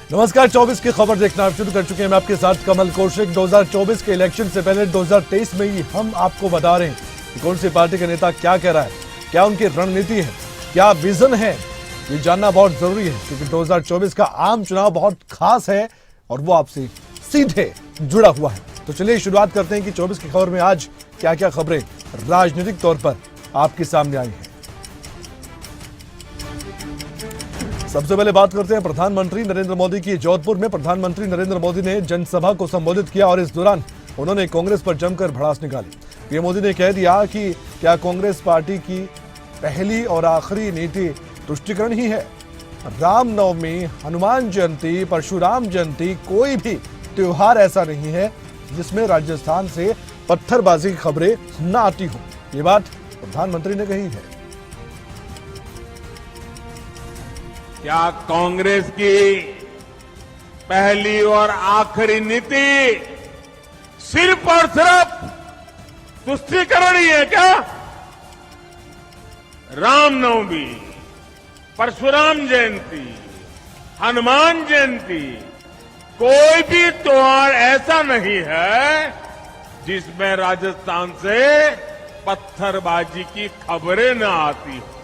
नमस्कार, 24 की खबर देखना आप शुरू कर चुके हैं। मैं आपके साथ कमल कौशिक। 2024 के इलेक्शन से पहले 2023 में ही हम आपको बता रहे हैं कि कौन सी पार्टी का नेता क्या कह रहा है, क्या उनकी रणनीति है, क्या विजन है। ये जानना बहुत जरूरी है क्योंकि 2024 का आम चुनाव बहुत खास है और वो आपसे सीधे जुड़ा हुआ है। तो चलिए शुरुआत करते हैं कि 24 की खबर में आज क्या क्या खबरें राजनीतिक तौर पर आपके सामने आई हैं। सबसे पहले बात करते हैं प्रधानमंत्री नरेंद्र मोदी की। जोधपुर में प्रधानमंत्री नरेंद्र मोदी ने जनसभा को संबोधित किया और इस दौरान उन्होंने कांग्रेस पर जमकर भड़ास निकाली। पीएम मोदी ने कह दिया कि क्या कांग्रेस पार्टी की पहली और आखिरी नीति तुष्टीकरण ही है। रामनवमी, हनुमान जयंती, परशुराम जयंती, कोई भी त्योहार ऐसा नहीं है जिसमें राजस्थान से पत्थरबाजी की खबरें न आती हो। ये बात प्रधानमंत्री ने कही है। क्या कांग्रेस की पहली और आखिरी नीति सिर्फ और सिर्फ तुष्टीकरण ही है क्या? रामनवमी, परशुराम जयंती, हनुमान जयंती, कोई भी त्योहार ऐसा नहीं है जिसमें राजस्थान से पत्थरबाजी की खबरें न आती हो।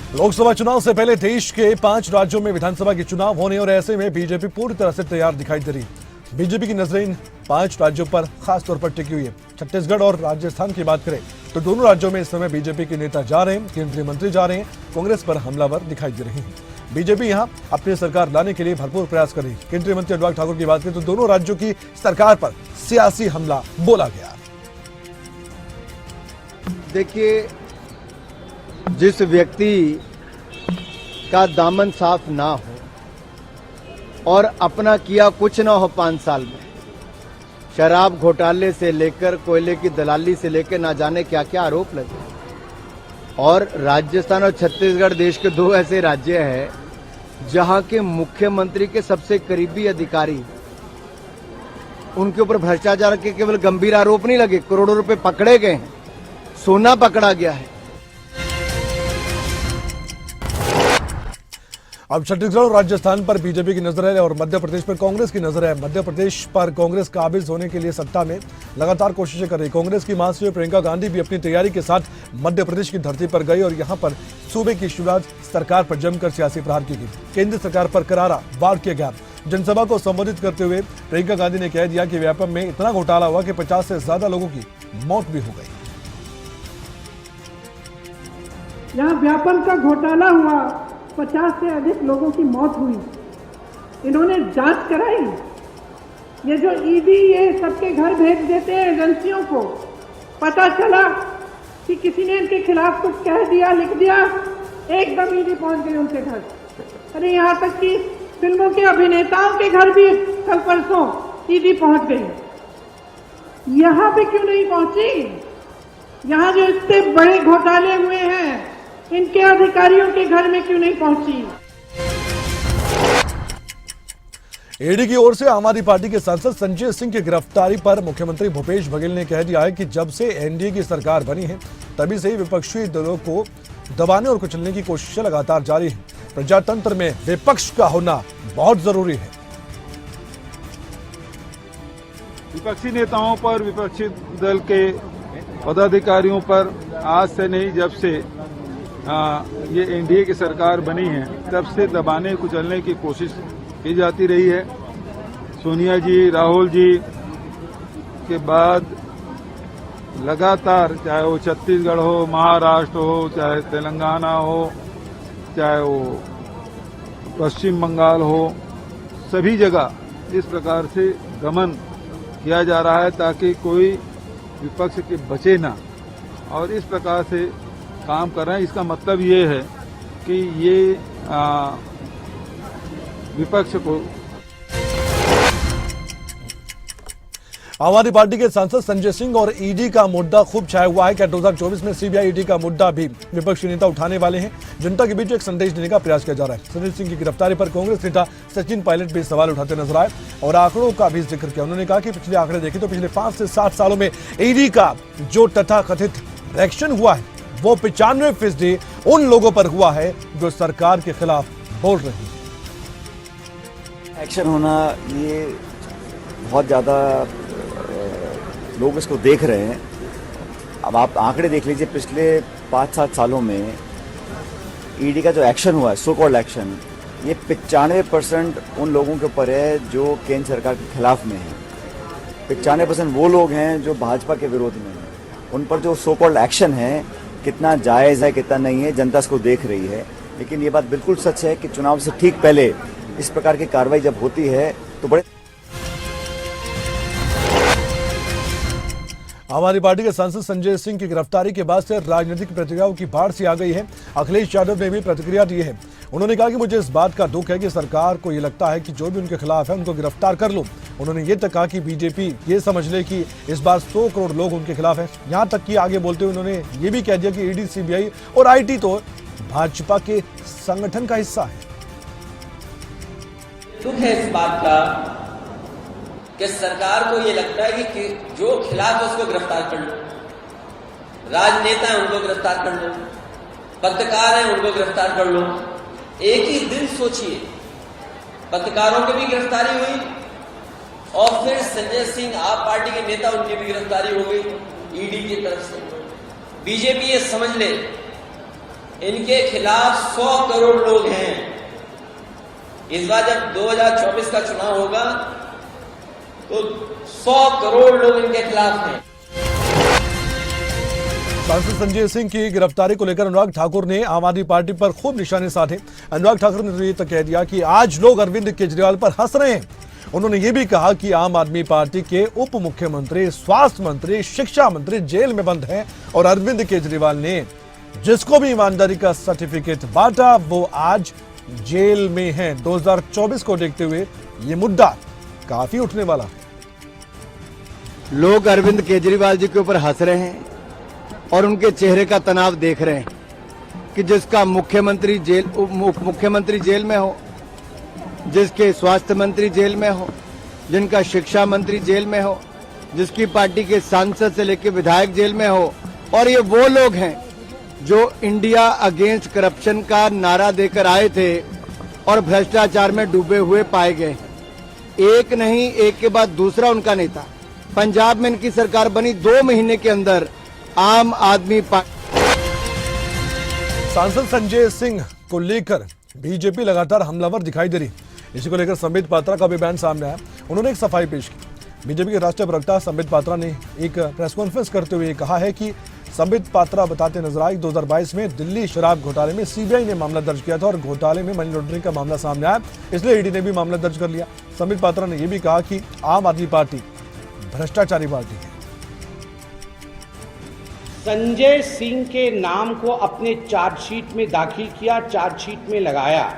लोकसभा चुनाव से पहले देश के 5 राज्यों में विधानसभा के चुनाव होने और ऐसे में बीजेपी पूरी तरह से तैयार दिखाई दे रही है। बीजेपी की नजरें इन 5 राज्यों पर खास तौर पर टिकी हुई है। छत्तीसगढ़ और राजस्थान की बात करें तो दोनों राज्यों में इस समय बीजेपी के नेता जा रहे हैं, केंद्रीय मंत्री जा रहे हैं, कांग्रेस पर हमलावर दिखाई दे रहे हैं। बीजेपी यहां अपनी सरकार लाने के लिए भरपूर प्रयास कर रही है। केंद्रीय मंत्री अनुराग ठाकुर की बात करें तो दोनों राज्यों की सरकार पर सियासी हमला बोला गया। देखिए, जिस व्यक्ति का दामन साफ ना हो और अपना किया कुछ ना हो 5 साल में, शराब घोटाले से लेकर कोयले की दलाली से लेकर ना जाने क्या क्या आरोप लगे। और राजस्थान और छत्तीसगढ़ देश के 2 ऐसे राज्य हैं जहां के मुख्यमंत्री के सबसे करीबी अधिकारी, उनके ऊपर भ्रष्टाचार के केवल गंभीर आरोप नहीं लगे, करोड़ों रुपए पकड़े गए हैं, सोना पकड़ा गया है। अब छत्तीसगढ़ और राजस्थान पर बीजेपी की नजर है और मध्य प्रदेश पर कांग्रेस की नजर है। मध्य प्रदेश पर कांग्रेस काबिज होने के लिए सत्ता में लगातार कोशिशें कर रही। कांग्रेस की महासचिव प्रियंका गांधी भी अपनी तैयारी के साथ मध्य प्रदेश की धरती पर गई और यहां पर सूबे की शिवराज सरकार पर जमकर सियासी प्रहार की गई। केंद्र सरकार पर करारा वार किया गया। जनसभा को संबोधित करते हुए प्रियंका गांधी ने कह दिया कि व्यापम में इतना घोटाला हुआ कि 50 से ज्यादा लोगों की मौत भी हो गई। यहाँ व्यापम का घोटाला हुआ, 50 से अधिक लोगों की मौत हुई। इन्होंने जांच कराई। ये जो ईडी ये सबके घर भेज देते हैं एजेंसियों को, पता चला कि किसी ने इनके खिलाफ कुछ कह दिया, लिख दिया, एकदम ईडी पहुंच गई उनके घर। अरे यहाँ तक कि फिल्मों के अभिनेताओं के घर भी कल परसों ईडी पहुंच गई। यहाँ पे क्यों नहीं पहुंची? यहाँ जो इतने बड़े घोटाले हुए हैं, इनके अधिकारियों के घर में क्यों नहीं पहुंची? ईडी की ओर से आम आदमी पार्टी के सांसद संजय सिंह की गिरफ्तारी पर मुख्यमंत्री भूपेश बघेल ने कह दिया है कि जब से एनडीए की सरकार बनी है तभी से ही विपक्षी दलों को दबाने और कुचलने की कोशिशें लगातार जारी है। प्रजातंत्र में विपक्ष का होना बहुत जरूरी है। विपक्षी नेताओं पर, विपक्षी दल के पदाधिकारियों पर आज से नहीं, जब से ये एनडीए की सरकार बनी है तब से दबाने कुचलने की कोशिश की जाती रही है। सोनिया जी, राहुल जी के बाद लगातार, चाहे वो छत्तीसगढ़ हो, महाराष्ट्र हो, चाहे तेलंगाना हो, चाहे वो पश्चिम बंगाल हो, सभी जगह इस प्रकार से दमन किया जा रहा है ताकि कोई विपक्ष के बचे ना, और इस प्रकार से काम कर रहे हैं। इसका मतलब ये है कि ये विपक्ष को। आम आदमी पार्टी के सांसद संजय सिंह और ईडी का मुद्दा खूब छाया हुआ है। क्या 2024 में सीबीआई ईडी का मुद्दा भी विपक्षी नेता उठाने वाले हैं? जनता के बीच एक संदेश देने का प्रयास किया जा रहा है। संजय सिंह की गिरफ्तारी पर कांग्रेस नेता सचिन पायलट भी सवाल उठाते नजर आए और आंकड़ों का भी जिक्र किया। उन्होंने कहा कि पिछले आंकड़े देखें तो पिछले 5 से 7 सालों में ईडी का जो तथाकथित रिएक्शन हुआ है वो 95% उन लोगों पर हुआ है जो सरकार के खिलाफ बोल रहे हैं। एक्शन होना ये बहुत ज़्यादा लोग इसको देख रहे हैं। अब आप आंकड़े देख लीजिए, पिछले 5-7 सालों में ईडी का जो एक्शन हुआ है, सो कॉल्ड एक्शन, ये 95% उन लोगों के ऊपर है जो केंद्र सरकार के खिलाफ में है। 95% वो लोग हैं जो भाजपा के विरोध में हैं। उन पर जो सो कॉल्ड एक्शन है, कितना जायज़ है कितना नहीं है, जनता इसको देख रही है। लेकिन ये बात बिल्कुल सच है कि चुनाव से ठीक पहले इस प्रकार की कार्रवाई जब होती है तो बड़े आम आदमी पार्टी के सांसद संजय सिंह की गिरफ्तारी के बाद से राजनीतिक प्रतिक्रियाओं की बाढ़ सी आ गई है। अखिलेश यादव ने भी प्रतिक्रिया दी है। उन्होंने कहा कि मुझे इस बात का दुख है कि सरकार को ये लगता है कि जो भी उनके खिलाफ है उनको गिरफ्तार कर लो। उन्होंने ये तक कहा कि बीजेपी ये समझ ले कि इस बार 100 करोड़ लोग उनके खिलाफ हैं। यहाँ तक कि आगे बोलते हुए उन्होंने ये भी कह दिया कि ईडी, सीबीआई और आईटी तो भाजपा के संगठन का हिस्सा है। दुख है इस बात का कि सरकार को ये लगता है कि जो खिलाफ है उसको गिरफ्तार कर लो, राजनेता हैं उनको गिरफ्तार कर लो, पत्रकार हैं उनको गिरफ्तार कर लो। एक ही दिन सोचिए, पत्रकारों की भी गिरफ्तारी हुई और फिर संजय सिंह आप पार्टी के नेता, उनकी भी गिरफ्तारी हो गई ईडी की तरफ से। बीजेपी ये समझ ले इनके खिलाफ 100 करोड़ लोग हैं। इस बार जब 2024 का चुनाव होगा तो 100 करोड़ लोग इनके खिलाफ हैं। सांसद संजय सिंह की गिरफ्तारी को लेकर अनुराग ठाकुर ने आम आदमी पार्टी पर खूब निशाने साधे। अनुराग ठाकुर ने तो ये तक कह दिया कि आज लोग अरविंद केजरीवाल पर हंस रहे हैं। उन्होंने ये भी कहा कि आम आदमी पार्टी के उप मुख्यमंत्री, स्वास्थ्य मंत्री, शिक्षा मंत्री जेल में बंद हैं और अरविंद केजरीवाल ने जिसको भी ईमानदारी का सर्टिफिकेट बांटा वो आज जेल में है। 2024 को देखते हुए ये मुद्दा काफी उठने वाला है। लोग अरविंद केजरीवाल जी के ऊपर हंस रहे हैं और उनके चेहरे का तनाव देख रहे हैं कि जिसका मुख्यमंत्री जेल, उप मुख्यमंत्री जेल में हो, जिसके स्वास्थ्य मंत्री जेल में हो, जिनका शिक्षा मंत्री जेल में हो, जिसकी पार्टी के सांसद से लेकर विधायक जेल में हो, और ये वो लोग हैं जो इंडिया अगेंस्ट करप्शन का नारा देकर आए थे और भ्रष्टाचार में डूबे हुए पाए गए। एक नहीं, एक के बाद दूसरा उनका नेता। पंजाब में इनकी सरकार बनी 2 महीने के अंदर आम आदमी पार्टी। सांसद संजय सिंह को लेकर बीजेपी लगातार हमलावर दिखाई दे रही। इसी को लेकर संबित पात्रा का भी बयान सामने आया। उन्होंने एक सफाई पेश की। बीजेपी के राष्ट्रीय प्रवक्ता संबित पात्रा ने एक प्रेस कॉन्फ्रेंस करते हुए कहा है कि संबित पात्रा बताते नजर आए 2022 में दिल्ली शराब घोटाले में सीबीआई ने मामला दर्ज किया था और घोटाले में मनी लॉन्ड्रिंग का मामला सामने आया, इसलिए ईडी ने भी मामला दर्ज कर लिया। संबित पात्रा ने यह भी कहा कि आम आदमी पार्टी भ्रष्टाचारी पार्टी है। संजय सिंह के नाम को अपने चार्जशीट में दाखिल किया, चार्जशीट में लगाया।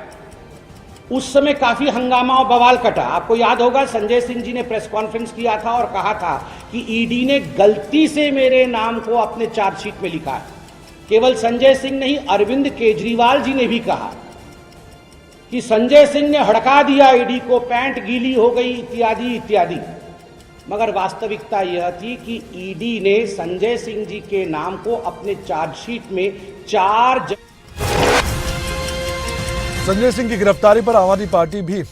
उस समय काफी हंगामा और बवाल कटा। आपको याद होगा संजय सिंह जी ने प्रेस कॉन्फ्रेंस किया था और कहा था कि ईडी ने गलती से मेरे नाम को अपने चार्जशीट में लिखा है। केवल संजय सिंह नहीं, अरविंद केजरीवाल जी ने भी कहा कि संजय सिंह ने हड़का दिया ईडी को, पैंट गीली हो गई इत्यादि इत्यादि। मगर वास्तविकता यह थी कि ईडी ने संजय सिंह जी के नाम को अपने चार्जशीट में 4 संजय सिंह की गिरफ्तारी पर आम आदमी पार्टी भी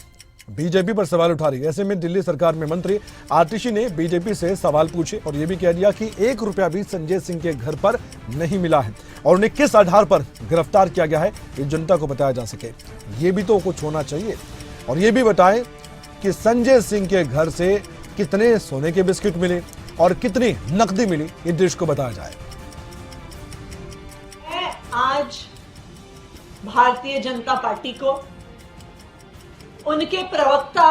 बीजेपी पर सवाल उठा रही है। ऐसे में दिल्ली सरकार में मंत्री आतिशी ने बीजेपी से सवाल पूछे और यह भी कह दिया कि 1 रुपया भी संजय सिंह के घर पर नहीं मिला है और उन्हें किस आधार पर गिरफ्तार किया गया है ये जनता को बताया जा सके। ये भी तो कुछ होना चाहिए और ये भी बताएं कि संजय सिंह के घर से कितने सोने के बिस्किट मिले और कितनी नकदी मिली, ये देश को बताया जाए। आज भारतीय जनता पार्टी को उनके प्रवक्ता,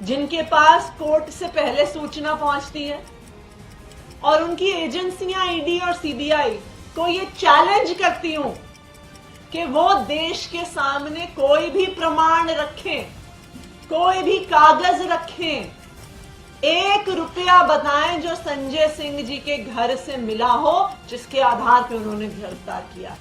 जिनके पास कोर्ट से पहले सूचना पहुंचती है, और उनकी एजेंसियां ईडी और सीबीआई को ये चैलेंज करती हूं कि वो देश के सामने कोई भी प्रमाण रखें, कोई भी कागज रखें, 1 रुपया बताएं जो संजय सिंह जी के घर से मिला हो, जिसके आधार पर उन्होंने गिरफ्तार किया।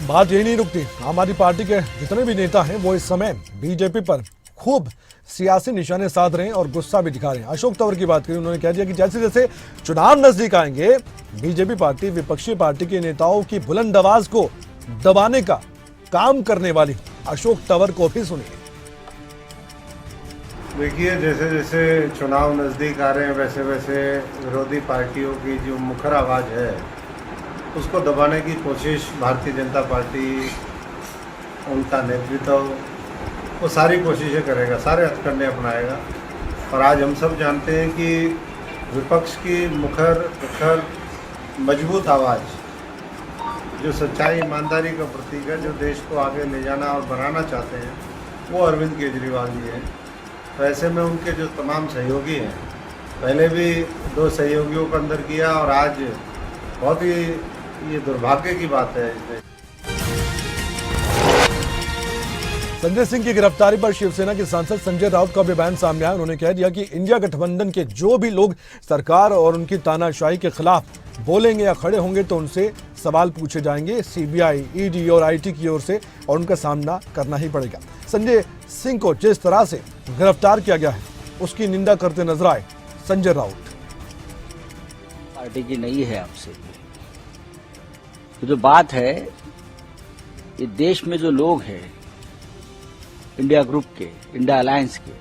बात यही नहीं रुकती। आम आदमी पार्टी के जितने भी नेता हैं वो इस समय बीजेपी पर खूब सियासी निशाने साध रहे हैं और गुस्सा भी दिखा रहे हैं। अशोक तंवर की बात करें, उन्होंने कह दिया कि जैसे जैसे चुनाव नजदीक आएंगे बीजेपी पार्टी विपक्षी पार्टी के नेताओं की बुलंद आवाज को दबाने का काम करने वाली अशोक तंवर को भी सुनिए। देखिए, जैसे जैसे चुनाव नज़दीक आ रहे हैं वैसे वैसे विरोधी पार्टियों की जो मुखर आवाज़ है उसको दबाने की कोशिश भारतीय जनता पार्टी, उनका नेतृत्व वो सारी कोशिशें करेगा, सारे हथकंडे अपनाएगा। और आज हम सब जानते हैं कि विपक्ष की मुखर प्रखर मजबूत आवाज़ जो सच्चाई ईमानदारी का प्रतीक है, जो देश को आगे ले जाना और बनाना चाहते हैं, वो अरविंद केजरीवाल जी हैं। तो ऐसे में उनके जो तमाम सहयोगी हैं, पहले भी 2 सहयोगियों को अंदर किया और आज बहुत ही ये दुर्भाग्य की बात है। संजय सिंह की गिरफ्तारी पर शिवसेना के सांसद संजय राउत का भी बयान सामने आया। उन्होंने कह दिया कि इंडिया गठबंधन के जो भी लोग सरकार और उनकी तानाशाही के खिलाफ बोलेंगे या खड़े होंगे तो उनसे सवाल पूछे जाएंगे सीबीआई, ईडी और आईटी की ओर से, और उनका सामना करना ही पड़ेगा। संजय सिंह को जिस तरह से गिरफ्तार किया गया है उसकी निंदा करते नजर आए संजय राउत। पार्टी की नहीं है आपसे, तो जो बात है ये देश में जो लोग हैं इंडिया ग्रुप के, इंडिया अलायंस के,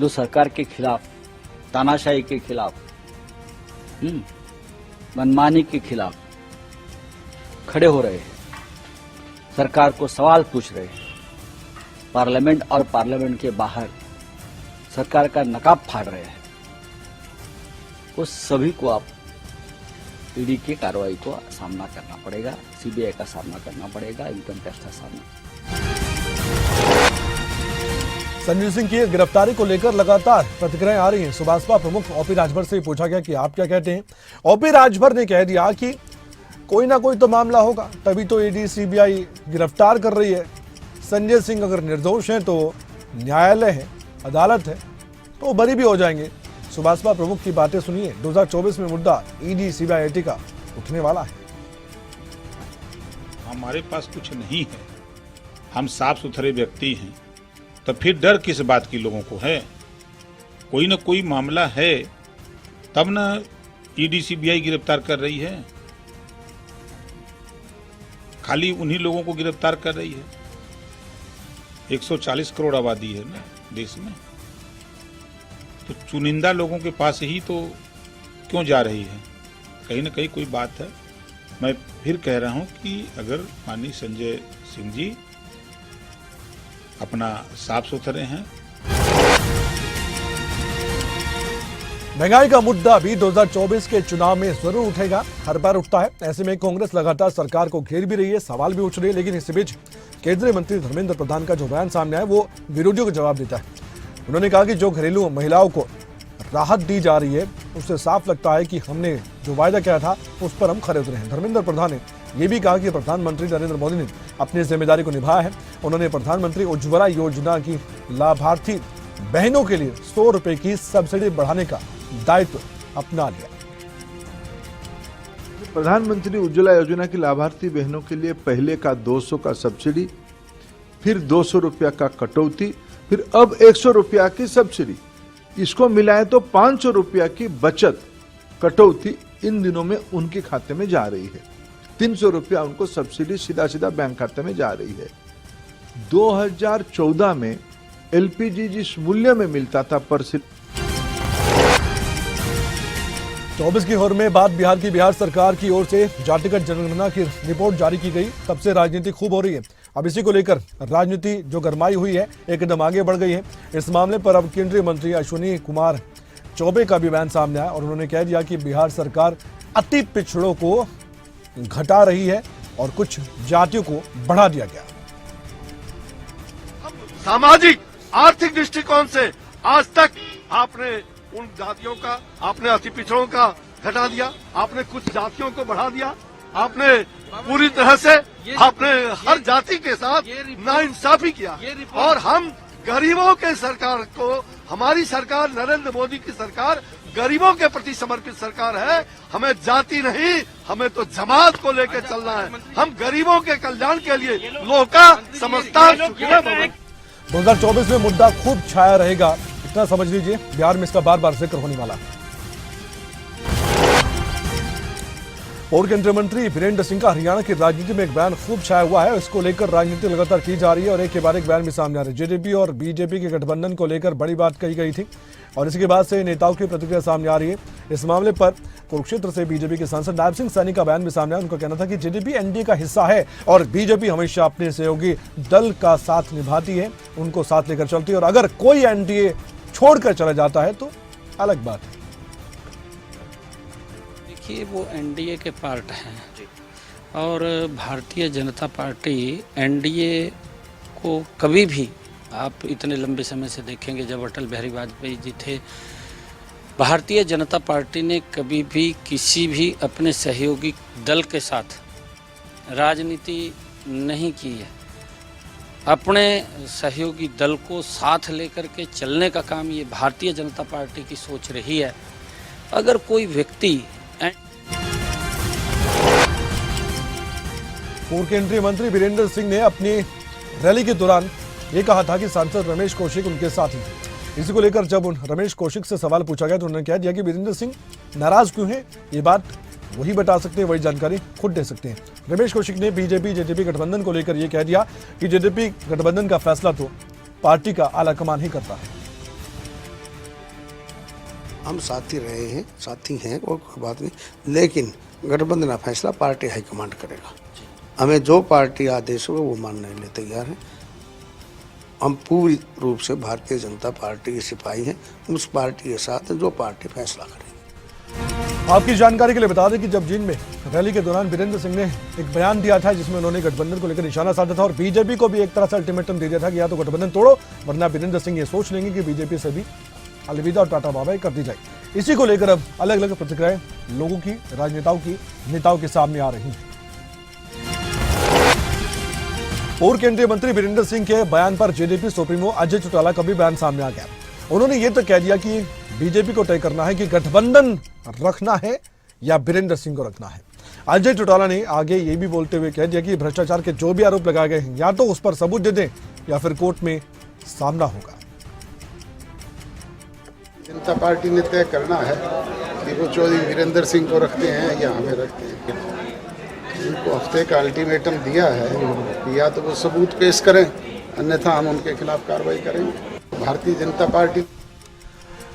जो सरकार के खिलाफ, तानाशाही के खिलाफ, मनमानी के खिलाफ खड़े हो रहे हैं, सरकार को सवाल पूछ रहे हैं, पार्लियामेंट और पार्लियामेंट के बाहर सरकार का नकाब फाड़ रहे हैं, उस सभी को आप ईडी की कार्रवाई को सामना करना पड़ेगा, सीबीआई का सामना करना पड़ेगा, इनकम टैक्स का सामना। संजय सिंह की गिरफ्तारी को लेकर लगातार प्रतिक्रियाएं आ रही हैं। सुभाषपा प्रमुख ओपी राजभर से पूछा गया कि आप क्या कहते हैं। ओपी राजभर ने कह दिया कि कोई ना कोई तो मामला होगा, तभी तो ईडी सीबीआई गिरफ्तार कर रही है। संजय सिंह अगर निर्दोष हैं तो न्यायालय है, अदालत है, तो बरी भी हो जाएंगे। सुभाषपा प्रमुख की बातें सुनिए। 2024 में मुद्दा ईडी सीबीआई आईटी का उठने वाला है। हमारे पास कुछ नहीं है, हम साफ सुथरे व्यक्ति हैं, तो फिर डर किस बात की लोगों को है? कोई न कोई मामला है तब न ईडी सीबीआई गिरफ्तार कर रही है, खाली उन्हीं लोगों को गिरफ्तार कर रही है। 140 करोड़ आबादी है ना देश में, तो चुनिंदा लोगों के पास ही तो क्यों जा रही है? कहीं न कहीं कोई बात है। मैं फिर कह रहा हूं कि अगर माननीय संजय सिंह जी अपना साफ सुथरे हैं। महंगाई का मुद्दा भी 2024 के चुनाव में जरूर उठेगा, हर बार उठता है। ऐसे में कांग्रेस लगातार सरकार को घेर भी रही है, सवाल भी उठ रहे हैं। लेकिन इसी बीच केंद्रीय मंत्री धर्मेंद्र प्रधान का जो बयान सामने आया वो विरोधियों को जवाब देता है। उन्होंने कहा कि जो घरेलू महिलाओं को राहत दी जा रही है उससे साफ लगता है कि हमने जो वायदा किया था उस पर हम खरे उतरे हैं। धर्मेंद्र प्रधान ने यह भी कहा कि प्रधानमंत्री नरेंद्र मोदी ने अपनी जिम्मेदारी को निभाया है। उन्होंने प्रधानमंत्री उज्ज्वला योजना की लाभार्थी बहनों के लिए 100 रुपए की सब्सिडी बढ़ाने का दायित्व अपना लिया। प्रधानमंत्री उज्ज्वला योजना की लाभार्थी बहनों के लिए पहले का 200 का सब्सिडी, फिर 200 रुपया का कटौती, फिर अब 100 रुपया की सब्सिडी, इसको मिलाएं तो 500 रुपया की बचत कटौती इन दिनों में उनके खाते में जा रही है। 300 रुपया उनको सब्सिडी सीधा सीधा बैंक खाते में जा रही है। 2014 में एलपीजी जिस मूल्य में मिलता था पर 24 की होर में बात बिहार की। बिहार सरकार की ओर से जातिगत जनगणना की रिपोर्ट जारी की गई, तब से राजनीति खूब हो रही है। अब इसी को लेकर राजनीति जो गरमाई हुई है एक कदम आगे बढ़ गई है। इस मामले पर अब केंद्रीय मंत्री अश्विनी कुमार चौबे का भी बयान सामने आया और उन्होंने कह दिया कि बिहार सरकार अति पिछड़ों को घटा रही है और कुछ जातियों को बढ़ा दिया गया। सामाजिक आर्थिक दृष्टिकोण से आज तक आपने उन जातियों का, आपने अति पिछड़ों का घटा दिया, आपने कुछ जातियों को बढ़ा दिया, आपने पूरी तरह से आपने हर जाति के साथ नाइंसाफी किया। और हम गरीबों के सरकार को, हमारी सरकार नरेंद्र मोदी की सरकार गरीबों के प्रति समर्पित सरकार है। हमें जाति नहीं, हमें तो जमात को लेकर चलना है। हम गरीबों के कल्याण के लिए लोका समझता 2024 में मुद्दा खूब छाया रहेगा, इतना समझ लीजिए। बिहार में इसका बार बार जिक्र होने वाला है। और केंद्रीय मंत्री वीरेंद्र सिंह का हरियाणा की राजनीति में एक बयान खूब छाया हुआ है। इसको लेकर राजनीति लगातार की जा रही है और एक के बाद एक बयान भी सामने आ रहे हैं। जेडीपी और बीजेपी के गठबंधन को लेकर बड़ी बात कही गई थी और इसके बाद से नेताओं की प्रतिक्रिया सामने आ रही है। इस मामले पर कुरुक्षेत्र से बीजेपी के सांसद नायब सिंह सैनी का बयान भी सामने आया। उनका कहना था कि जेडीपी एनडीए का हिस्सा है और बीजेपी हमेशा अपने सहयोगी दल का साथ निभाती है, उनको साथ लेकर चलती है और अगर कोई एनडीए छोड़कर चला जाता है तो अलग बात है। देखिए, वो एनडीए के पार्ट हैं और भारतीय जनता पार्टी एनडीए को कभी भी, आप इतने लंबे समय से देखेंगे जब अटल बिहारी वाजपेयी जी थे, भारतीय जनता पार्टी ने कभी भी किसी भी अपने सहयोगी दल के साथ राजनीति नहीं की है। अपने सहयोगी दल को साथ लेकर के चलने का काम ये भारतीय जनता पार्टी की सोच रही है। अगर कोई व्यक्ति पूर्व केंद्रीय मंत्री वीरेंद्र सिंह ने अपनी रैली के दौरान ये कहा था कि सांसद रमेश कौशिक उनके साथ ही थे। इसी को लेकर जब रमेश कौशिक से सवाल पूछा गया तो उन्होंने कह दिया कि वीरेंद्र सिंह नाराज क्यों हैं, ये बात वही बता सकते हैं, वही जानकारी खुद दे सकते हैं। रमेश कौशिक ने बीजेपी जेडीपी गठबंधन को लेकर यह कह दिया कि जेडीपी गठबंधन का फैसला तो पार्टी का आलाकमान ही करता है। हम साथी रहे हैं, साथी हैं और कोई बात नहीं, लेकिन गठबंधन का फैसला पार्टी हाईकमांड करेगा। हमें जो पार्टी आदेश होगा वो मानने के लिए तैयार है। हम पूरी रूप से भारतीय जनता पार्टी के सिपाही हैं, उस पार्टी के साथ जो पार्टी फैसला करेगी। आपकी जानकारी के लिए बता दें कि जब जींद में रैली के दौरान वीरेंद्र सिंह ने एक बयान दिया था जिसमें उन्होंने गठबंधन को लेकर निशाना साधा था और बीजेपी को भी एक तरह से अल्टीमेटम दे दिया था कि या तो गठबंधन तोड़ो वरना वीरेंद्र सिंह ये सोच लेंगे कि बीजेपी से भी अलविदा और टाटा बाय कर दी जाए। इसी को लेकर अब अलग अलग प्रतिक्रियाएं लोगों की, राजनेताओं की, नेताओं के सामने आ रही हैं। पूर्व केंद्रीय मंत्री वीरेंद्र सिंह के बयान पर जेडीपी सुप्रीमो अजय चौटाला का भी बयान सामने आ गया। उन्होंने ये तो कह दिया कि बीजेपी को तय करना है कि गठबंधन रखना है या वीरेंद्र सिंह को रखना है। अजय चौटाला ने आगे ये भी बोलते हुए कह दिया कि भ्रष्टाचार के जो भी आरोप लगाए गए हैं या तो उस पर सबूत दे दें या फिर कोर्ट में सामना होगा। जनता पार्टी ने तय करना है कि वो चौधरी वीरेंद्र सिंह को रखते हैं या हमें रखते हैं। उनको हफ्ते का अल्टीमेटम दिया है कि या तो वो सबूत पेश करें, अन्यथा हम उनके खिलाफ कार्रवाई करेंगे। भारतीय जनता पार्टी।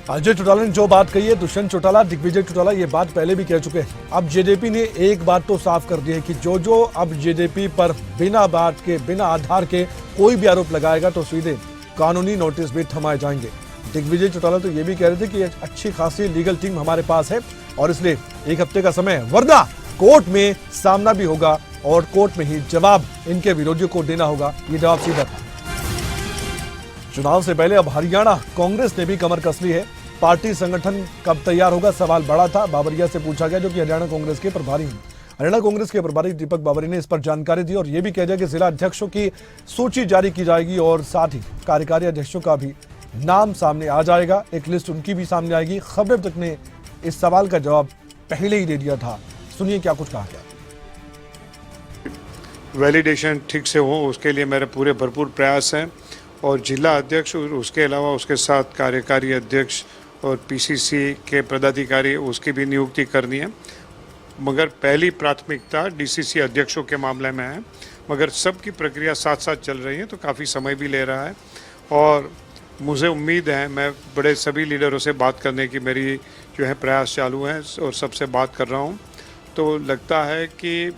अजय चौटाला ने जो बात कही है, दुष्यंत चौटाला, दिग्विजय चौटाला ये बात पहले भी कह चुके हैं। अब जेडीपी ने एक बात तो साफ कर दी है कि जो अब जेडीपी पर बिना बात के, बिना आधार के कोई भी आरोप लगाएगा तो सीधे कानूनी नोटिस भी थमाए जाएंगे। दिग्विजय चौटाला तो ये भी कह रहे थे कि अच्छी खासी लीगल टीम हमारे पास है और इसलिए एक हफ्ते का समय, वरना कोर्ट में सामना भी होगा और कोर्ट में ही जवाब इनके विरोधियों को देना होगा। ये जवाब सीधा था। चुनाव से पहले अब हरियाणा कांग्रेस ने भी कमर कस ली है। पार्टी संगठन कब तैयार होगा, सवाल बड़ा था। बाबरिया से पूछा गया, जो कि हरियाणा कांग्रेस के प्रभारी हैं। हरियाणा कांग्रेस के प्रभारी दीपक बाबरी ने इस पर जानकारी दी और यह भी कह दिया कि जिला अध्यक्षों की सूची जारी की जाएगी और साथ ही कार्यकारी अध्यक्षों का भी नाम सामने आ जाएगा। एक लिस्ट उनकी भी सामने आएगी। खबर तक ने इस सवाल का जवाब पहले ही दे दिया था। सुनिए क्या कुछ कहा गया। वैलिडेशन ठीक से हो उसके लिए मेरे पूरे भरपूर प्रयास हैं और जिला अध्यक्ष और उसके अलावा उसके साथ कार्यकारी अध्यक्ष और पीसीसी के पदाधिकारी उसकी भी नियुक्ति करनी है। मगर पहली प्राथमिकता डीसीसी अध्यक्षों के मामले में है, मगर सबकी प्रक्रिया साथ साथ चल रही है तो काफ़ी समय भी ले रहा है और मुझे उम्मीद है, मैं बड़े सभी लीडरों से बात करने की मेरी जो है प्रयास चालू है और सबसे बात कर रहा हूँ, तो लगता है कि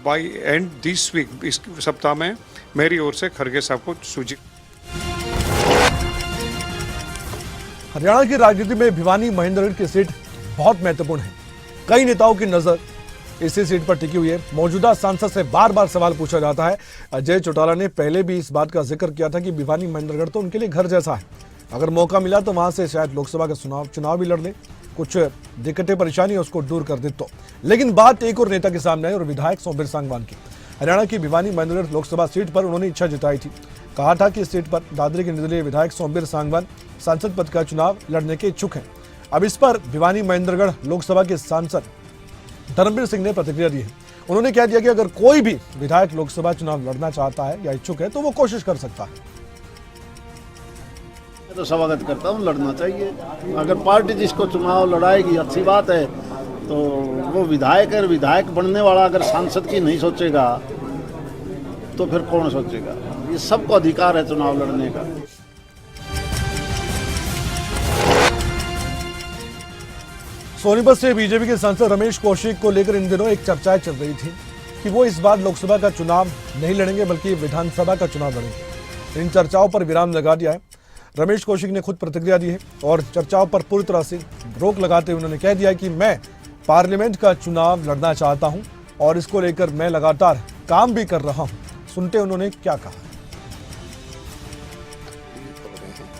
बाय एंड दिस वीक, इस सप्ताह में मेरी ओर से खड़गे साहब को सूची। हरियाणा की राजनीति में भिवानी महेंद्रगढ़ की सीट बहुत महत्वपूर्ण है। कई नेताओं की नजर इसी सीट पर टिकी हुई है। मौजूदा सांसद से बार बार सवाल पूछा जाता है। अजय चौटाला ने पहले भी इस बात का जिक्र किया था कि भिवानी महेंद्रगढ़ तो उनके लिए घर जैसा है। अगर मौका मिला तो वहां से शायद लोकसभा का चुनाव भी लड़ ले, कुछ दिक्कतें परेशानी उसको दूर कर दे तो। लेकिन बात एक और नेता के सामने आई और विधायक सोमवीर सांगवान की। हरियाणा की भिवानी महेंद्रगढ़ लोकसभा सीट पर उन्होंने इच्छा जताई थी। कहा था कि इस सीट पर दादरी के निर्दलीय विधायक सोमवीर सांगवान सांसद पद का चुनाव लड़ने के इच्छुक हैं। अब इस पर भिवानी महेंद्रगढ़ लोकसभा के सांसद धर्मवीर सिंह ने प्रतिक्रिया दी है। उन्होंने कह दिया कि अगर कोई भी विधायक लोकसभा चुनाव लड़ना चाहता है या इच्छुक है तो वो कोशिश कर सकता है। तो स्वागत करता हूँ, लड़ना चाहिए। अगर पार्टी जिसको चुनाव लड़ाएगी अच्छी बात है, तो वो विधायक बनने वाला अगर सांसद की नहीं सोचेगा तो फिर कौन सोचेगा? ये सबको अधिकार है चुनाव लड़ने का। सोनीपत से बीजेपी के सांसद रमेश कौशिक को लेकर इन दिनों एक चर्चाएं चल रही थी कि वो इस बार लोकसभा का चुनाव नहीं लड़ेंगे बल्कि विधानसभा का चुनाव लड़ेंगे। इन चर्चाओं पर विराम लगा दिया है। रमेश कौशिक ने खुद प्रतिक्रिया दी है और चर्चाओं पर पूरी तरह से रोक लगाते हुए उन्होंने कह दिया कि मैं पार्लियामेंट का चुनाव लड़ना चाहता हूं और इसको लेकर मैं लगातार काम भी कर रहा हूं। सुनते उन्होंने क्या कहा।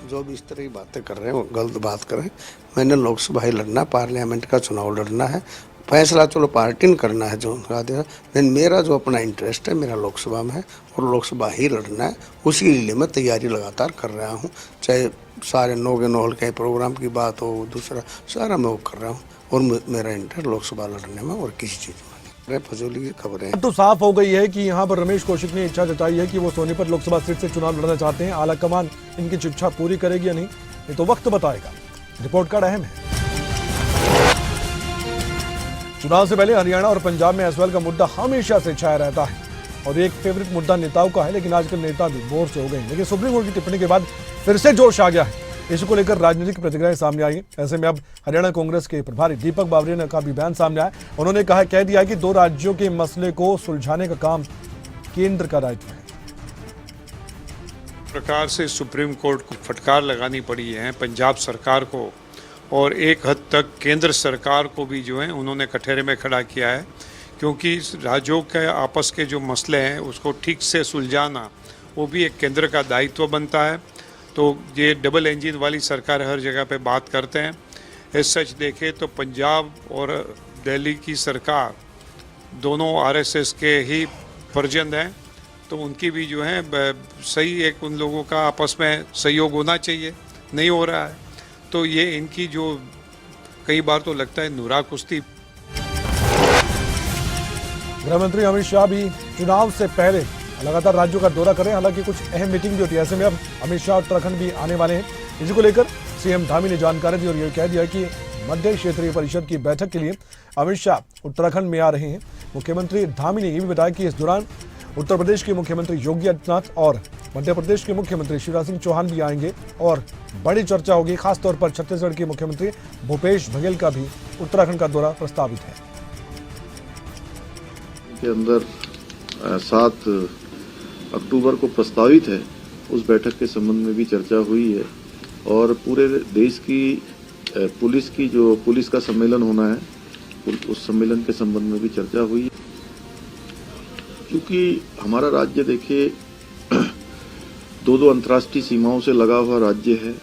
जो भी इस तरह की बातें कर रहे हैं वो गलत बात कर रहे हैं। मैंने लोकसभा ही लड़ना, पार्लियामेंट का चुनाव लड़ना है। फैसला चलो पार्टी ने करना है जो उनका दे, लेकिन मेरा जो अपना इंटरेस्ट है मेरा लोकसभा में है और लोकसभा ही लड़ना है। उसी लिए मैं तैयारी लगातार कर रहा हूँ, चाहे सारे नोगे नोहल के प्रोग्राम की बात हो, दूसरा सारा मैं वो कर रहा हूँ और मेरा इंटरेस्ट लोकसभा लड़ने में और किसी चीज़ में। फजूली की खबरें तो साफ हो गई है कि यहां पर रमेश कौशिक ने इच्छा जताई है कि वो सोनीपत लोकसभा सीट से चुनाव लड़ना चाहते हैं। आलाकमान इनकी इच्छा पूरी करेगी या नहीं ये तो वक्त बताएगा। रिपोर्ट कार्ड अहम है। चुनाव से पहले हरियाणा और पंजाब में एसवाल का मुद्दा हमेशा से छाया रहता है और एक फेवरेट मुद्दा नेताओं का है, लेकिन आजकल नेता भी बोर से हो गए हैं। लेकिन सुप्रीम कोर्ट की टिप्पणी के बाद फिर से जोश आ गया है। इसको लेकर राजनीतिक प्रतिक्रियाएं सामने आई। ऐसे में अब हरियाणा कांग्रेस के प्रभारी दीपक बावरिया का भी बयान सामने आया। उन्होंने कह दिया कि 2 राज्यों के मसले को सुलझाने का काम केंद्र का दायित्व है। प्रकार से सुप्रीम कोर्ट को फटकार लगानी पड़ी है पंजाब सरकार को और एक हद तक केंद्र सरकार को भी जो है उन्होंने कटहरे में खड़ा किया है, क्योंकि राज्यों के आपस के जो मसले हैं उसको ठीक से सुलझाना वो भी एक केंद्र का दायित्व बनता है। तो ये डबल इंजन वाली सरकार हर जगह पे बात करते हैं। इस सच देखे तो पंजाब और दिल्ली की सरकार दोनों आरएसएस के ही वर्जन हैं, तो उनकी भी जो है सही एक उन लोगों का आपस में सहयोग होना चाहिए, नहीं हो रहा है। तो ये इनकी जो कई बार तो लगता है नुरा कुश्ती। गृह मंत्री अमित शाह भी चुनाव से पहले लगातार राज्यों का दौरा करें। हालांकि कुछ अहम मीटिंग भी होती है। ऐसे में अब अमित शाह उत्तराखंड भी आने वाले हैं। इसी को लेकर सीएम धामी ने जानकारी दी और ये कह दिया कि मध्य क्षेत्रीय परिषद की बैठक के लिए अमित शाह उत्तराखंड में आ रहे हैं। मुख्यमंत्री धामी ने यह भी बताया कि इस दौरान उत्तर प्रदेश के मुख्यमंत्री योगी आदित्यनाथ और मध्य प्रदेश के मुख्यमंत्री शिवराज सिंह चौहान भी आएंगे और बड़ी चर्चा होगी। खासतौर पर छत्तीसगढ़ के मुख्यमंत्री भूपेश बघेल का भी उत्तराखंड का दौरा प्रस्तावित है। के अंदर 7 अक्टूबर को प्रस्तावित है, उस बैठक के संबंध में भी चर्चा हुई है और पूरे देश की पुलिस का सम्मेलन होना है, उस सम्मेलन के संबंध में भी चर्चा हुई है। क्योंकि हमारा राज्य देखिए 2 अंतर्राष्ट्रीय सीमाओं से लगा हुआ राज्य है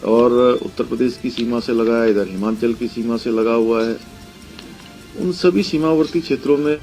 और उत्तर प्रदेश की सीमा से लगा है, इधर हिमाचल की सीमा से लगा हुआ है। उन सभी सीमावर्ती क्षेत्रों में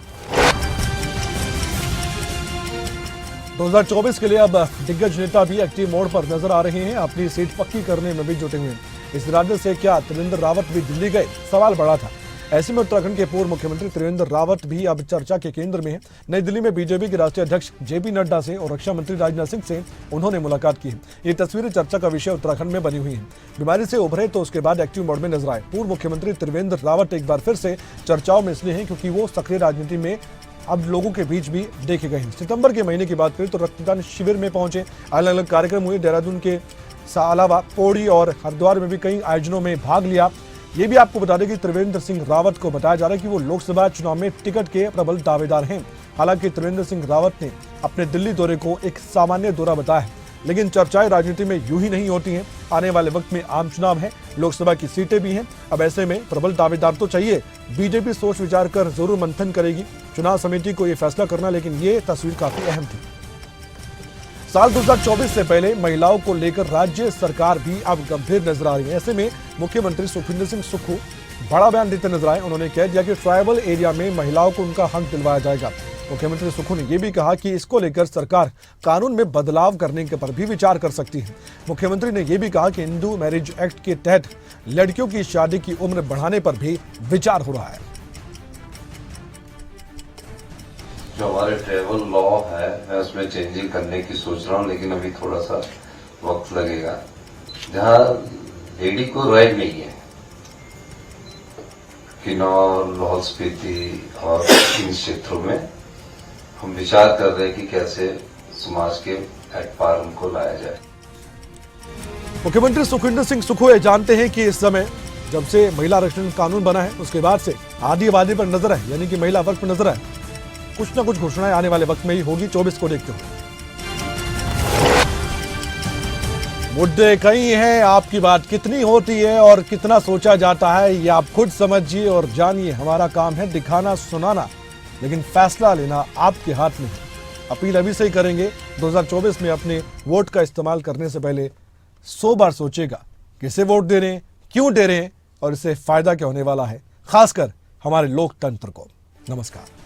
2024 के लिए अब दिग्गज नेता भी एक्टिव मोड पर नजर आ रहे हैं। अपनी सीट पक्की करने में भी जुटे हुए हैं। इस इरादे से क्या त्रिवेंद्र रावत भी दिल्ली गए, सवाल बढ़ा था। ऐसे में उत्तराखंड के पूर्व मुख्यमंत्री त्रिवेंद्र रावत भी अब चर्चा के केंद्र में हैं। नई दिल्ली में बीजेपी के राष्ट्रीय अध्यक्ष जेपी नड्डा से और रक्षा मंत्री राजनाथ सिंह से उन्होंने मुलाकात की है। ये तस्वीरें चर्चा का विषय उत्तराखंड में बनी हुई हैं। बीमारी से उभरे तो उसके बाद एक्टिव मोड में नजर आए। पूर्व मुख्यमंत्री त्रिवेंद्र रावत एक बार फिर से चर्चाओं में इसलिए हैं क्योंकि वो सक्रिय राजनीति में अब लोगों के बीच भी देखे गए हैं। सितंबर के महीने की बात करें तो रक्तदान शिविर में पहुंचे, अलग अलग कार्यक्रम हुए। देहरादून के अलावा पौड़ी और हरिद्वार में भी कई आयोजनों में भाग लिया। ये भी आपको बता दें कि त्रिवेंद्र सिंह रावत को बताया जा रहा है कि वो लोकसभा चुनाव में टिकट के प्रबल दावेदार हैं। हालांकि त्रिवेंद्र सिंह रावत ने अपने दिल्ली दौरे को एक सामान्य दौरा बताया है, लेकिन चर्चाएं राजनीति में यूं ही नहीं होती हैं। आने वाले वक्त में आम चुनाव है, लोकसभा की सीटें भी हैं। अब ऐसे में प्रबल दावेदार तो चाहिए। बीजेपी सोच विचार कर जरूर मंथन करेगी, चुनाव समिति को ये फैसला करना, लेकिन ये तस्वीर काफी अहम थी। साल 2024 से पहले महिलाओं को लेकर राज्य सरकार भी अब गंभीर नजर आ रही है। ऐसे में मुख्यमंत्री सुखविंदर सिंह सुक्खू बड़ा बयान देते नजर आए। उन्होंने कह दिया कि ट्राइबल एरिया में महिलाओं को उनका हक दिलवाया जाएगा। मुख्यमंत्री सुक्खू ने यह भी कहा कि इसको लेकर सरकार कानून में बदलाव करने के पर भी विचार कर सकती है। मुख्यमंत्री ने यह भी कहा कि हिंदू मैरिज एक्ट के तहत लड़कियों की शादी की उम्र बढ़ाने पर भी विचार हो रहा है। जो हमारे ट्रैवल लॉ है मैं उसमें चेंजिंग करने की सोच रहा हूँ, लेकिन अभी थोड़ा सा वक्त लगेगा, जहां लेडी को रैग नहीं है। किन्नौर, लाहौल स्पीति और इन क्षेत्रों में हम विचार कर रहे हैं कि कैसे समाज के एट पार उनको लाया जाए। मुख्यमंत्री सुखविंदर सिंह सुखोए जानते हैं कि इस समय जब से महिला आरक्षण कानून बना है उसके बाद से आधी आबादी पर नजर है, यानी कि महिला वर्ग पर नजर है। कुछ ना कुछ घोषणाएं आने वाले वक्त में ही होगी। 24 को देखते हुए मुद्दे कई हैं, आपकी बात कितनी होती है और कितना सोचा जाता है ये आप खुद समझिए और जानिए। हमारा काम है दिखाना, सुनाना, लेकिन फैसला लेना आपके हाथ में है। अपील अभी से ही करेंगे। 2024 में अपने वोट का इस्तेमाल करने से पहले 100 बार सोचेगा किसे वोट दे रहे हैं, क्यों दे रहे हैं और इससे फायदा क्या होने वाला है, खासकर हमारे लोकतंत्र को। नमस्कार।